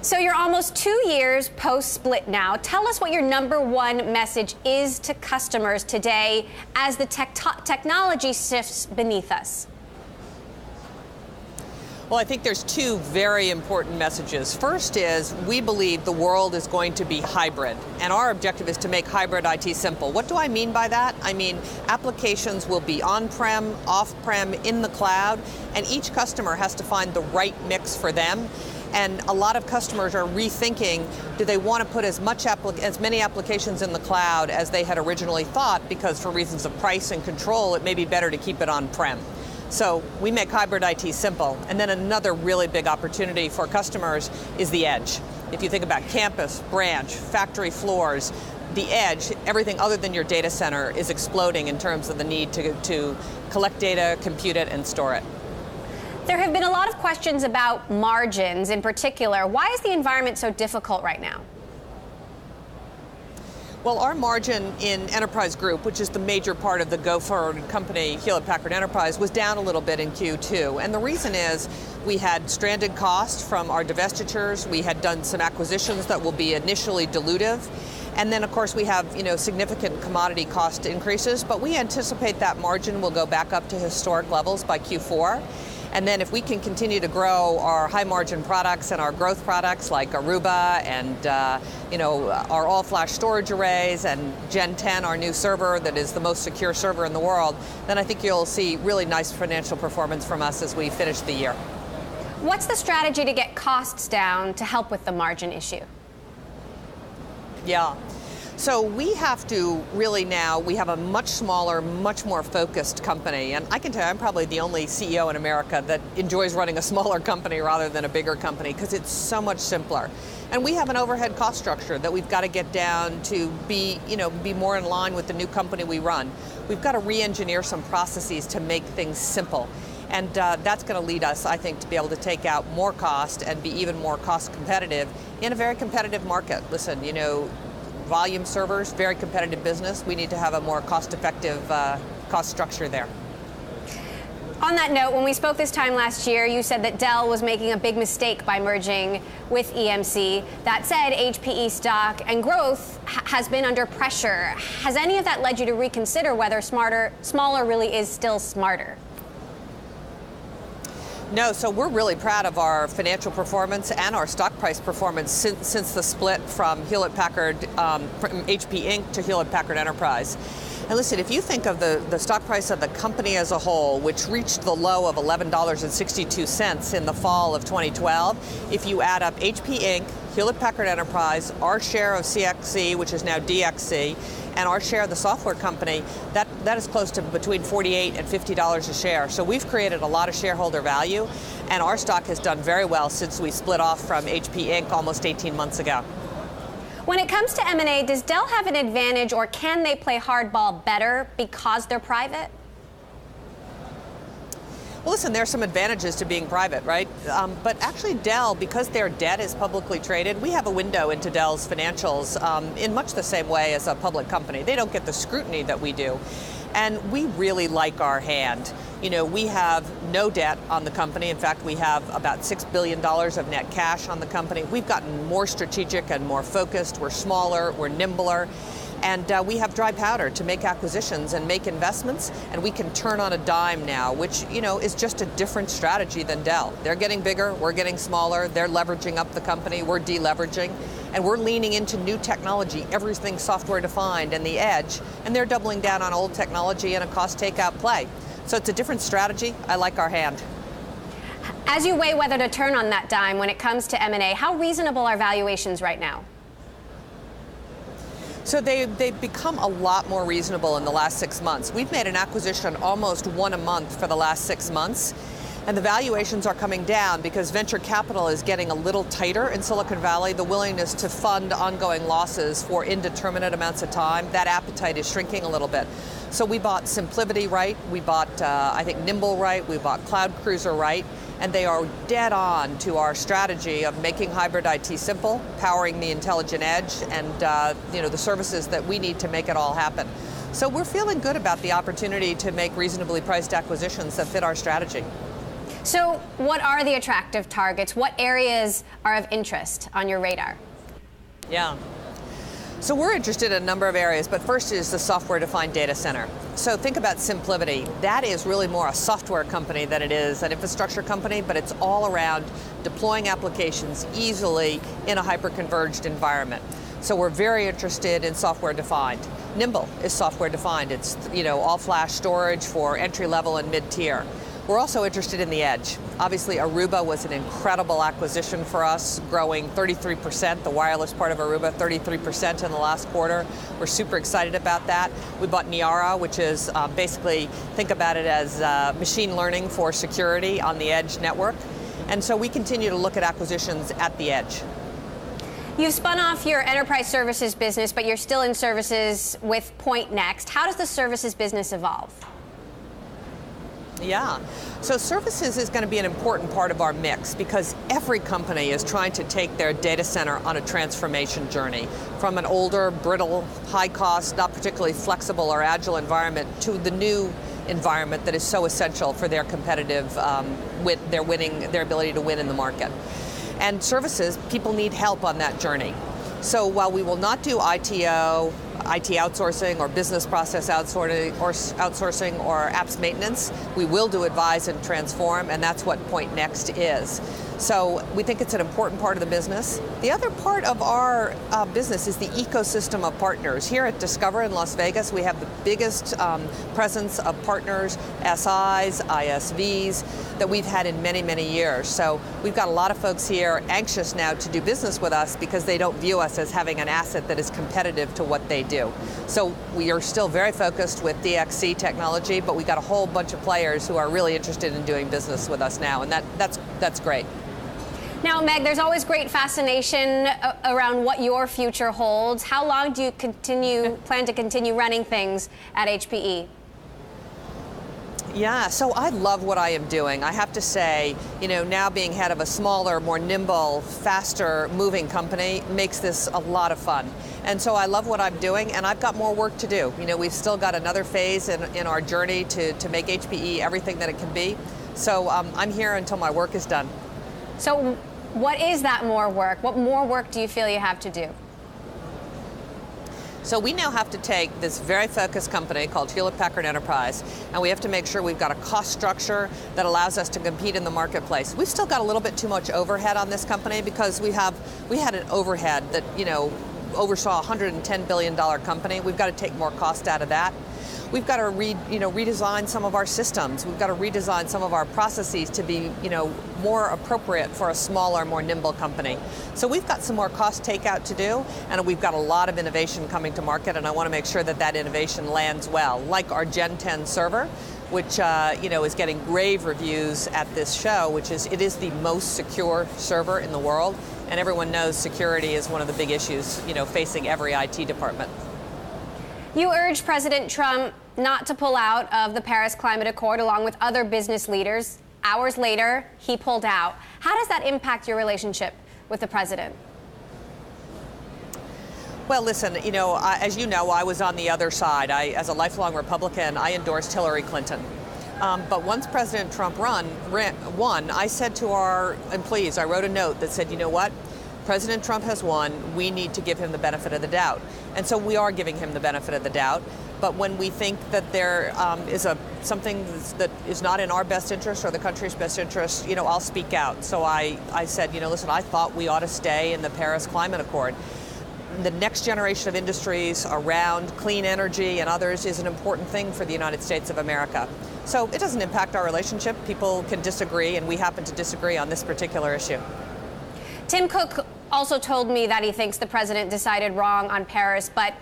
So you're almost 2 years post-split now. Tell us what your #1 message is to customers today as the technology shifts beneath us. Well, I think there's two very important messages. First is we believe the world is going to be hybrid, and our objective is to make hybrid IT simple. What do I mean by that? I mean applications will be on-prem, off-prem, in the cloud, and each customer has to find the right mix for them. And a lot of customers are rethinking, do they want to put as many applications in the cloud as they had originally thought, because for reasons of price and control, it may be better to keep it on-prem. So we make hybrid IT simple. And then another really big opportunity for customers is the edge. If you think about campus, branch, factory floors, the edge, everything other than your data center is exploding in terms of the need to collect data, compute it, and store it. There have been a lot of questions about margins in particular. Why is the environment so difficult right now? Well, our margin in Enterprise Group, which is the major part of the go-forward company, Hewlett-Packard Enterprise, was down a little bit in Q2. And the reason is we had stranded costs from our divestitures. We had done some acquisitions that will be initially dilutive. And then, of course, we have significant commodity cost increases. But we anticipate that margin will go back up to historic levels by Q4. And then if we can continue to grow our high margin products and our growth products like Aruba and our all-flash storage arrays and Gen 10, our new server that is the most secure server in the world, then I think you'll see really nice financial performance from us as we finish the year. What's the strategy to get costs down to help with the margin issue? Yeah. So we have to really now, we have a much smaller, much more focused company. And I can tell you, I'm probably the only CEO in America that enjoys running a smaller company rather than a bigger company, because it's so much simpler. And we have an overhead cost structure that we've got to get down to be more in line with the new company we run. We've got to re-engineer some processes to make things simple. And that's going to lead us, I think, to be able to take out more cost and be even more cost competitive in a very competitive market. Listen, volume servers, very competitive business. We need to have a more cost-effective cost structure there. On that note, when we spoke this time last year, you said that Dell was making a big mistake by merging with EMC. That said, HPE stock and growth has been under pressure. Has any of that led you to reconsider whether smaller really is still smarter? No, so we're really proud of our financial performance and our stock price performance since the split from Hewlett-Packard, from HP Inc. to Hewlett-Packard Enterprise. And listen, if you think of the stock price of the company as a whole, which reached the low of $11.62 in the fall of 2012, if you add up HP Inc., Hewlett-Packard Enterprise, our share of CXC, which is now DXC, and our share of the software company, that is close to between $48 and $50 a share. So we've created a lot of shareholder value, and our stock has done very well since we split off from HP Inc. almost 18 months ago. When it comes to M&A, does Dell have an advantage, or can they play hardball better because they're private? Well, listen, there are some advantages to being private, right? But actually Dell, because their debt is publicly traded, we have a window into Dell's financials in much the same way as a public company. They don't get the scrutiny that we do. And we really like our hand. We have no debt on the company. In fact, we have about $6 billion of net cash on the company. We've gotten more strategic and more focused. We're smaller, we're nimbler. And we have dry powder to make acquisitions and make investments, and we can turn on a dime now, which is just a different strategy than Dell. They're getting bigger, we're getting smaller, they're leveraging up the company, we're deleveraging, and we're leaning into new technology, everything software defined and the edge, and they're doubling down on old technology and a cost takeout play. So it's a different strategy. I like our hand. As you weigh whether to turn on that dime when it comes to M&A, how reasonable are valuations right now? So they've become a lot more reasonable in the last 6 months. We've made an acquisition almost one a month for the last 6 months. And the valuations are coming down because venture capital is getting a little tighter in Silicon Valley. The willingness to fund ongoing losses for indeterminate amounts of time, that appetite is shrinking a little bit. So we bought SimpliVity right, we bought, I think, Nimble right, we bought Cloud Cruiser right, and they are dead on to our strategy of making hybrid IT simple, powering the intelligent edge, and the services that we need to make it all happen. So we're feeling good about the opportunity to make reasonably priced acquisitions that fit our strategy. So what are the attractive targets? What areas are of interest on your radar? Yeah. So we're interested in a number of areas, but first is the software-defined data center. So think about SimpliVity. That is really more a software company than it is an infrastructure company, but it's all around deploying applications easily in a hyper-converged environment. So we're very interested in software-defined. Nimble is software-defined. It's all-flash storage for entry-level and mid-tier. We're also interested in the edge. Obviously, Aruba was an incredible acquisition for us, growing 33%, the wireless part of Aruba, 33% in the last quarter. We're super excited about that. We bought Niara, which is basically, think about it as machine learning for security on the edge network. And so we continue to look at acquisitions at the edge. You've spun off your enterprise services business, but you're still in services with Point Next. How does the services business evolve? Yeah, so services is going to be an important part of our mix because every company is trying to take their data center on a transformation journey from an older, brittle, high cost, not particularly flexible or agile environment to the new environment that is so essential for their competitive, their ability to win in the market. And services, people need help on that journey. So while we will not do ITO, IT outsourcing or business process outsourcing or apps maintenance, we will do advise and transform, and that's what Point Next is. So we think it's an important part of the business. The other part of our business is the ecosystem of partners. Here at Discover in Las Vegas, we have the biggest presence of partners, SIs, ISVs, that we've had in many, many years. So we've got a lot of folks here anxious now to do business with us because they don't view us as having an asset that is competitive to what they do. So we are still very focused with DXC technology, but we got a whole bunch of players who are really interested in doing business with us now, and that's great. Now, Meg, there's always great fascination around what your future holds. How long do you plan to continue running things at HPE? Yeah, so I love what I am doing. I have to say, now being head of a smaller, more nimble, faster moving company makes this a lot of fun. And so I love what I'm doing, and I've got more work to do. We've still got another phase in our journey to make HPE everything that it can be. So I'm here until my work is done. So what is that more work? What more work do you feel you have to do? So we now have to take this very focused company called Hewlett-Packard Enterprise, and we have to make sure we've got a cost structure that allows us to compete in the marketplace. We've still got a little bit too much overhead on this company because we had an overhead that oversaw a $110 billion company. We've got to take more cost out of that. We've got to redesign some of our systems. We've got to redesign some of our processes to be more appropriate for a smaller, more nimble company. So we've got some more cost takeout to do, and we've got a lot of innovation coming to market, and I want to make sure that innovation lands well, like our Gen 10 server, which is getting rave reviews at this show, it is the most secure server in the world, and everyone knows security is one of the big issues facing every IT department. You urged President Trump not to pull out of the Paris Climate Accord along with other business leaders. Hours later, he pulled out. How does that impact your relationship with the president? Well, listen, as you know, I was on the other side. As a lifelong Republican, I endorsed Hillary Clinton. But once President Trump won, I said to our employees, I wrote a note that said, you know what? President Trump has won. We need to give him the benefit of the doubt. And so we are giving him the benefit of the doubt. But when we think that there is something that is not in our best interest or the country's best interest, I'll speak out. So I said, listen, I thought we ought to stay in the Paris Climate Accord. The next generation of industries around clean energy and others is an important thing for the United States of America. So it doesn't impact our relationship. People can disagree, and we happen to disagree on this particular issue. Tim Cook also told me that he thinks the president decided wrong on Paris, but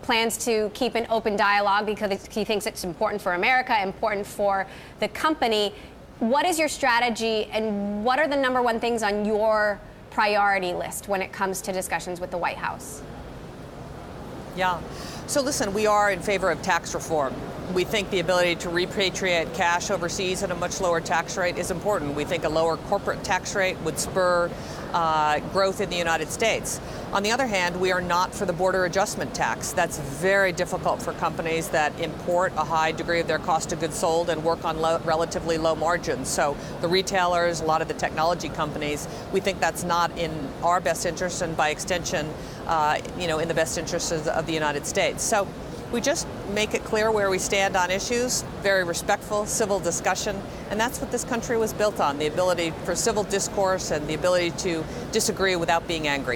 plans to keep an open dialogue because he thinks it's important for America, important for the company. What is your strategy, and what are the number one things on your priority list when it comes to discussions with the White House? Yeah. So listen, we are in favor of tax reform. We think the ability to repatriate cash overseas at a much lower tax rate is important. We think a lower corporate tax rate would spur growth in the United States. On the other hand, we are not for the border adjustment tax. That's very difficult for companies that import a high degree of their cost of goods sold and work on relatively low margins. So the retailers, a lot of the technology companies, we think that's not in our best interest, and by extension, in the best interest of the United States. So we just make it clear where we stand on issues, very respectful, civil discussion, and that's what this country was built on, the ability for civil discourse and the ability to disagree without being angry.